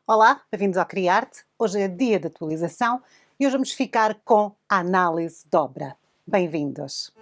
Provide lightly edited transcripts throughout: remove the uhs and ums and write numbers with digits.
Olá, bem-vindos ao Criarte. Hoje é dia de atualização e hoje vamos ficar com a análise de obra. Bem-vindos.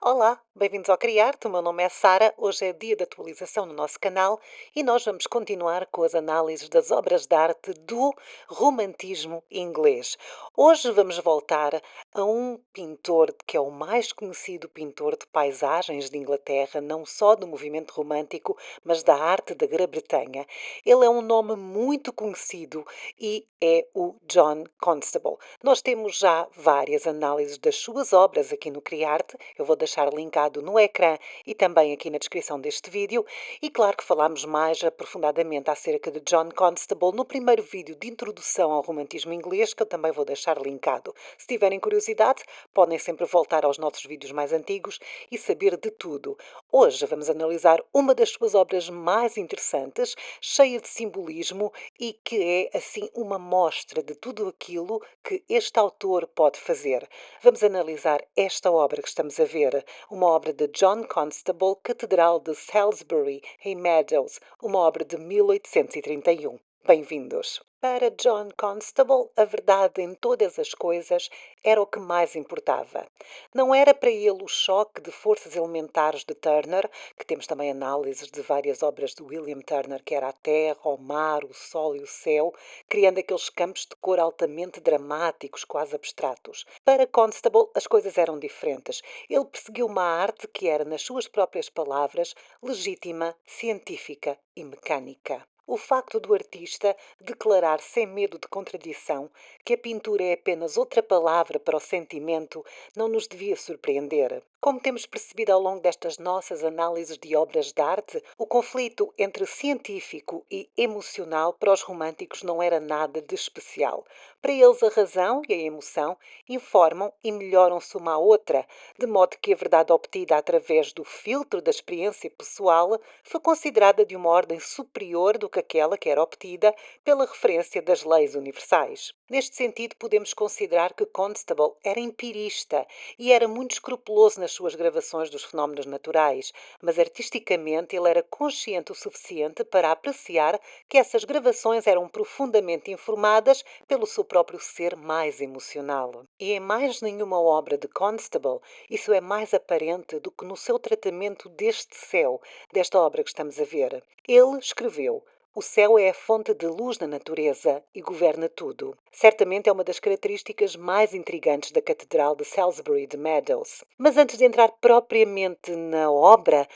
Olá, bem-vindos ao Criarte. O meu nome é Sara. Hoje é dia de atualização no nosso canal e nós vamos continuar com as análises das obras de arte do romantismo inglês. Hoje vamos voltar a um pintor que é o mais conhecido pintor de paisagens de Inglaterra, não só do movimento romântico, mas da arte da Grã-Bretanha. Ele é um nome muito conhecido e é o John Constable. Nós temos já várias análises das suas obras aqui no Criarte. Eu vou deixar linkado no ecrã e também aqui na descrição deste vídeo. E claro que falámos mais aprofundadamente acerca de John Constable no primeiro vídeo de introdução ao romantismo inglês, que eu também vou deixar linkado. Se tiverem curiosidade, podem sempre voltar aos nossos vídeos mais antigos e saber de tudo. Hoje vamos analisar uma das suas obras mais interessantes, cheia de simbolismo e que é, assim, uma mostra de tudo aquilo que este autor pode fazer. Vamos analisar esta obra que estamos a ver, uma obra de John Constable, Catedral de Salisbury, em Meadows, uma obra de 1831. Bem-vindos! Para John Constable, a verdade em todas as coisas era o que mais importava. Não era para ele o choque de forças elementares de Turner, que temos também análises de várias obras de William Turner, que era a terra, o mar, o sol e o céu, criando aqueles campos de cor altamente dramáticos, quase abstratos. Para Constable, as coisas eram diferentes. Ele perseguiu uma arte que era, nas suas próprias palavras, legítima, científica e mecânica. O facto do artista declarar sem medo de contradição que a pintura é apenas outra palavra para o sentimento não nos devia surpreender. Como temos percebido ao longo destas nossas análises de obras de arte, o conflito entre científico e emocional para os românticos não era nada de especial. Para eles, a razão e a emoção informam e melhoram-se uma à outra, de modo que a verdade obtida através do filtro da experiência pessoal foi considerada de uma ordem superior do que aquela que era obtida pela referência das leis universais. Neste sentido, podemos considerar que Constable era empirista e era muito escrupuloso nas suas gravações dos fenómenos naturais, mas artisticamente ele era consciente o suficiente para apreciar que essas gravações eram profundamente informadas pelo seu próprio ser mais emocional. E em mais nenhuma obra de Constable isso é mais aparente do que no seu tratamento deste céu, desta obra que estamos a ver. Ele escreveu: o céu é a fonte de luz na natureza e governa tudo. Certamente é uma das características mais intrigantes da Catedral de Salisbury de Meadows. Mas antes de entrar propriamente na obra,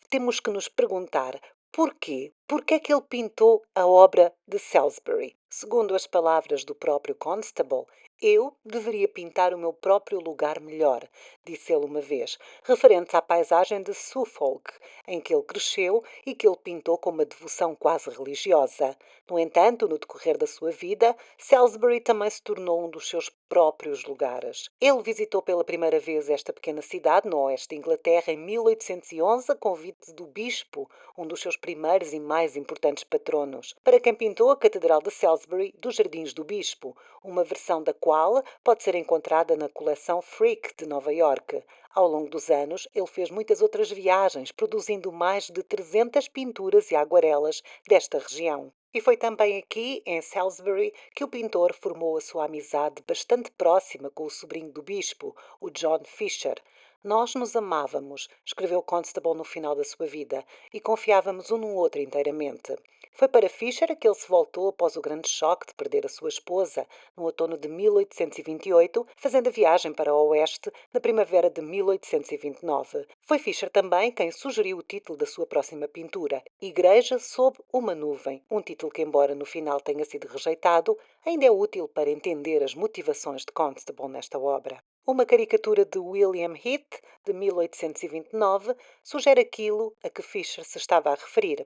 temos que nos perguntar porquê? Porquê é que ele pintou a obra de Salisbury? Segundo as palavras do próprio Constable, eu deveria pintar o meu próprio lugar melhor, disse ele uma vez, referente à paisagem de Suffolk, em que ele cresceu e que ele pintou com uma devoção quase religiosa. No entanto, no decorrer da sua vida, Salisbury também se tornou um dos seus próprios lugares. Ele visitou pela primeira vez esta pequena cidade no oeste de Inglaterra em 1811 a convite do bispo, um dos seus primeiros e mais importantes patronos, para quem pintou a Catedral de Salisbury dos Jardins do Bispo, uma versão da qual pode ser encontrada na coleção Frick de Nova York. Ao longo dos anos, ele fez muitas outras viagens, produzindo mais de 300 pinturas e aguarelas desta região. E foi também aqui, em Salisbury, que o pintor formou a sua amizade bastante próxima com o sobrinho do bispo, o John Fisher. Nós nos amávamos, escreveu Constable no final da sua vida, e confiávamos um no outro inteiramente. Foi para Fisher que ele se voltou após o grande choque de perder a sua esposa, no outono de 1828, fazendo a viagem para o oeste na primavera de 1829. Foi Fisher também quem sugeriu o título da sua próxima pintura, Igreja sob uma nuvem, um título que, embora no final tenha sido rejeitado, ainda é útil para entender as motivações de Constable nesta obra. Uma caricatura de William Heath, de 1829, sugere aquilo a que Fisher se estava a referir.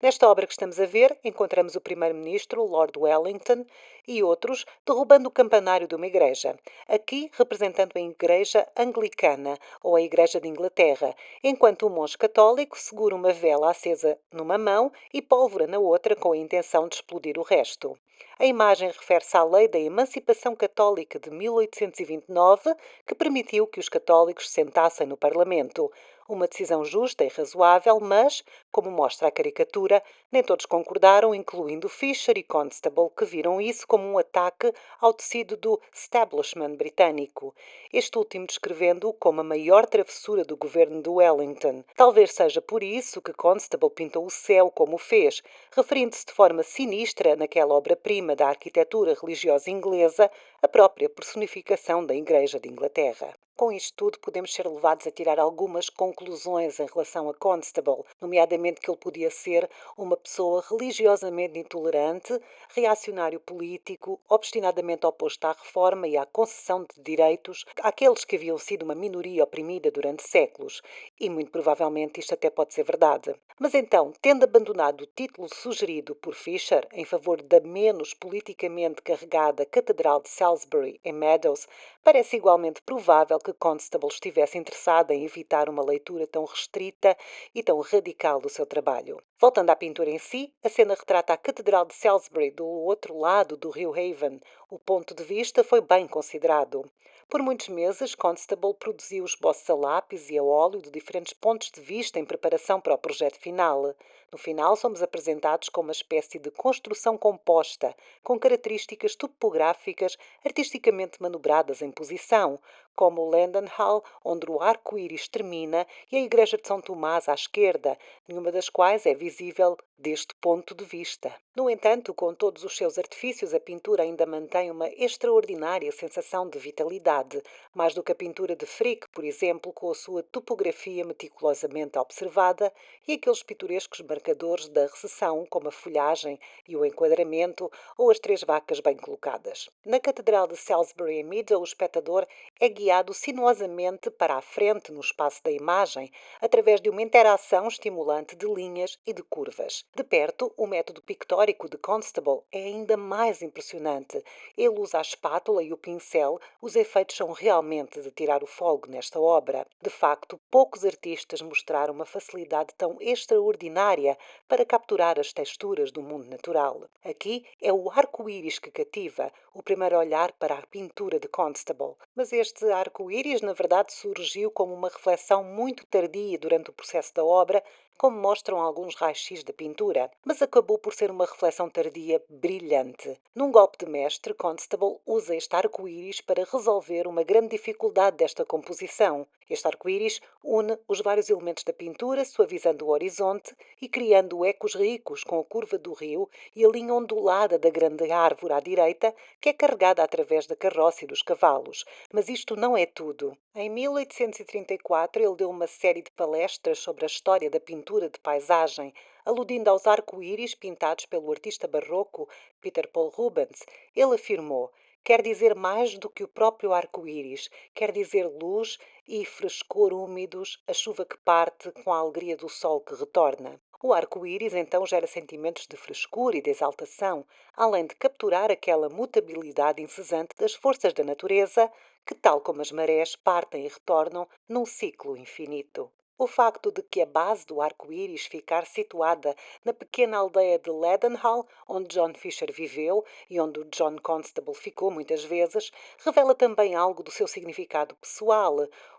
Nesta obra que estamos a ver, encontramos o primeiro-ministro, Lord Wellington, e outros derrubando o campanário de uma igreja, aqui representando a igreja anglicana ou a igreja de Inglaterra, enquanto um monge católico segura uma vela acesa numa mão e pólvora na outra com a intenção de explodir o resto. A imagem refere-se à lei da Emancipação Católica de 1829, que permitiu que os católicos se sentassem no Parlamento. Uma decisão justa e razoável, mas, como mostra a caricatura, nem todos concordaram, incluindo Fisher e Constable, que viram isso como um ataque ao tecido do establishment britânico, este último descrevendo-o como a maior travessura do governo de Wellington. Talvez seja por isso que Constable pintou o céu como o fez, referindo-se de forma sinistra naquela obra-prima da arquitetura religiosa inglesa, a própria personificação da Igreja de Inglaterra. Com isto tudo, podemos ser levados a tirar algumas conclusões em relação a Constable, nomeadamente que ele podia ser uma pessoa religiosamente intolerante, reacionário político, obstinadamente oposto à reforma e à concessão de direitos àqueles que haviam sido uma minoria oprimida durante séculos. E muito provavelmente isto até pode ser verdade. Mas então, tendo abandonado o título sugerido por Fisher em favor da menos politicamente carregada Catedral de Salisbury, em Meadows, parece igualmente provável que Constable estivesse interessado em evitar uma leitura tão restrita e tão radical do seu trabalho. Voltando à pintura em si, a cena retrata a Catedral de Salisbury do outro lado do rio Haven. O ponto de vista foi bem considerado. Por muitos meses, Constable produziu esboços a lápis e a óleo de diferentes pontos de vista em preparação para o projeto final. No final, somos apresentados com uma espécie de construção composta, com características topográficas artisticamente manobradas em posição, como o Landon Hall, onde o arco-íris termina, e a Igreja de São Tomás à esquerda, nenhuma das quais é visível deste ponto de vista. No entanto, com todos os seus artifícios, a pintura ainda mantém uma extraordinária sensação de vitalidade, mais do que a pintura de Frick, por exemplo, com a sua topografia meticulosamente observada e aqueles pitorescos marcadores da recessão, como a folhagem e o enquadramento, ou as três vacas bem colocadas. Na Catedral de Salisbury em Meadow, o espectador é guiado sinuosamente para a frente no espaço da imagem, através de uma interação estimulante de linhas e de curvas. De perto, o método pictórico de Constable é ainda mais impressionante. Ele usa a espátula e o pincel, os efeitos são realmente de tirar o fôlego nesta obra. De facto, poucos artistas mostraram uma facilidade tão extraordinária para capturar as texturas do mundo natural. Aqui é o arco-íris que cativa, o primeiro olhar para a pintura de Constable. Mas este arco-íris, na verdade, surgiu como uma reflexão muito tardia durante o processo da obra, como mostram alguns raios-x da pintura, mas acabou por ser uma reflexão tardia brilhante. Num golpe de mestre, Constable usa este arco-íris para resolver uma grande dificuldade desta composição. Este arco-íris une os vários elementos da pintura, suavizando o horizonte e criando ecos ricos com a curva do rio e a linha ondulada da grande árvore à direita, que é carregada através da carroça e dos cavalos. Mas isto não é tudo. Em 1834, ele deu uma série de palestras sobre a história da pintura de paisagem, aludindo aos arco-íris pintados pelo artista barroco Peter Paul Rubens. Ele afirmou: quer dizer mais do que o próprio arco-íris, quer dizer luz e frescor úmidos, a chuva que parte com a alegria do sol que retorna. O arco-íris então gera sentimentos de frescura e de exaltação, além de capturar aquela mutabilidade incessante das forças da natureza que, tal como as marés, partem e retornam num ciclo infinito. O facto de que a base do arco-íris ficar situada na pequena aldeia de Leadenhall, onde John Fisher viveu e onde o John Constable ficou muitas vezes, revela também algo do seu significado pessoal,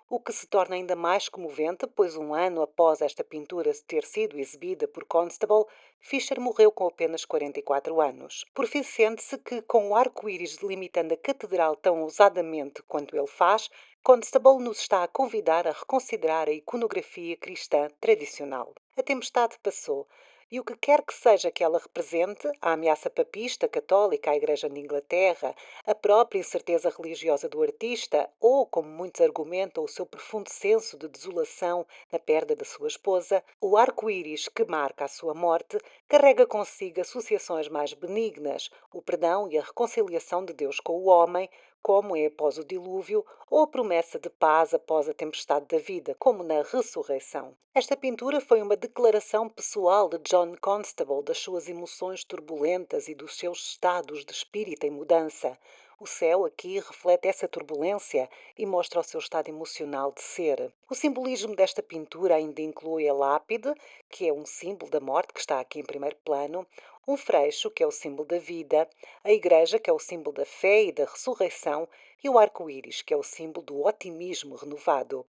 o que se torna ainda mais comovente, pois um ano após esta pintura ter sido exibida por Constable, Fisher morreu com apenas 44 anos. Por fim, sente-se que, com o arco-íris delimitando a catedral tão ousadamente quanto ele faz, Constable nos está a convidar a reconsiderar a iconografia cristã tradicional. A tempestade passou, e o que quer que seja que ela represente, a ameaça papista, católica à Igreja de Inglaterra, a própria incerteza religiosa do artista, ou, como muitos argumentam, o seu profundo senso de desolação na perda da sua esposa, o arco-íris que marca a sua morte carrega consigo associações mais benignas, o perdão e a reconciliação de Deus com o homem, como é após o dilúvio, ou a promessa de paz após a tempestade da vida, como na ressurreição. Esta pintura foi uma declaração pessoal de John Constable das suas emoções turbulentas e dos seus estados de espírito em mudança. O céu aqui reflete essa turbulência e mostra o seu estado emocional de ser. O simbolismo desta pintura ainda inclui a lápide, que é um símbolo da morte, que está aqui em primeiro plano, um freixo, que é o símbolo da vida, a igreja, que é o símbolo da fé e da ressurreição, e o arco-íris, que é o símbolo do otimismo renovado.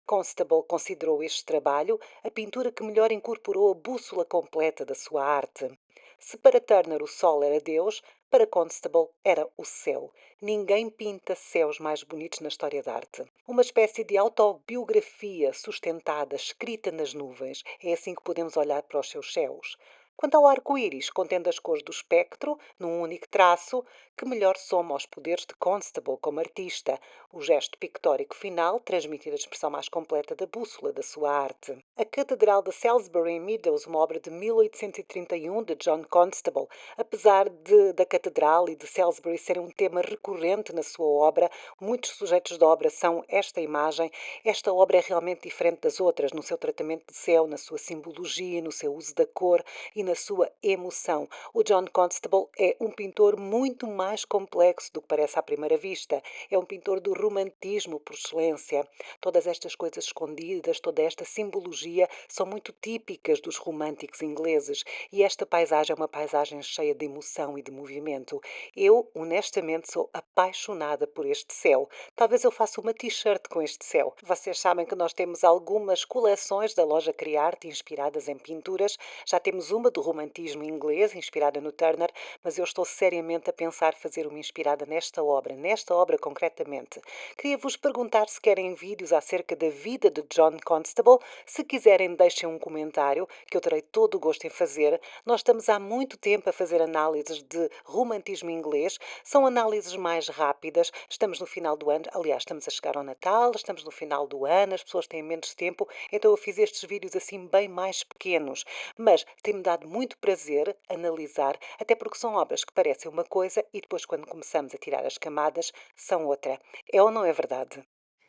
Constable considerou este trabalho a pintura que melhor incorporou a bússola completa da sua arte. Se para Turner o sol era Deus, para Constable era o céu. Ninguém pinta céus mais bonitos na história da arte. Uma espécie de autobiografia sustentada, escrita nas nuvens. É assim que podemos olhar para os seus céus. Quanto ao arco-íris, contendo as cores do espectro, num único traço, que melhor soma aos poderes de Constable como artista, o gesto pictórico final transmitir a expressão mais completa da bússola da sua arte. A Catedral de Salisbury em Meadows, uma obra de 1831 de John Constable, apesar da Catedral e de Salisbury serem um tema recorrente na sua obra, muitos sujeitos da obra são esta imagem. Esta obra é realmente diferente das outras no seu tratamento de céu, na sua simbologia, no seu uso da cor e na sua emoção. O John Constable é um pintor muito mais complexo do que parece à primeira vista. É um pintor do romantismo por excelência. Todas estas coisas escondidas, toda esta simbologia são muito típicas dos românticos ingleses e esta paisagem é uma paisagem cheia de emoção e de movimento. Eu, honestamente, sou apaixonada por este céu. Talvez eu faça uma t-shirt com este céu. Vocês sabem que nós temos algumas coleções da loja Criarte inspiradas em pinturas. Já temos uma do romantismo inglês, inspirada no Turner, mas eu estou seriamente a pensar fazer uma inspirada nesta obra concretamente. Queria-vos perguntar se querem vídeos acerca da vida de John Constable. Se quiserem, deixem um comentário, que eu terei todo o gosto em fazer. Nós estamos há muito tempo a fazer análises de romantismo inglês. São análises mais rápidas. Estamos no final do ano, aliás, estamos a chegar ao Natal, estamos no final do ano, as pessoas têm menos tempo, então eu fiz estes vídeos assim bem mais pequenos. Mas tem-me dado muito prazer analisar, até porque são obras que parecem uma coisa e depois, quando começamos a tirar as camadas, são outra. É ou não é verdade?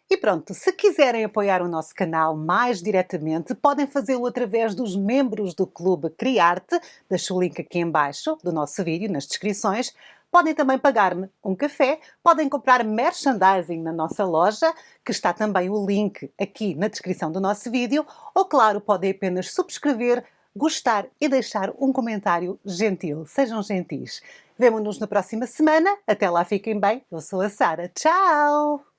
E pronto, se quiserem apoiar o nosso canal mais diretamente, podem fazê-lo através dos membros do Clube Criarte, deixo o link aqui em baixo do nosso vídeo, nas descrições. Podem também pagar-me um café, podem comprar merchandising na nossa loja, que está também o link aqui na descrição do nosso vídeo, ou claro, podem apenas subscrever, gostar e deixar um comentário gentil. Sejam gentis. Vemo-nos na próxima semana. Até lá, fiquem bem. Eu sou a Sara. Tchau!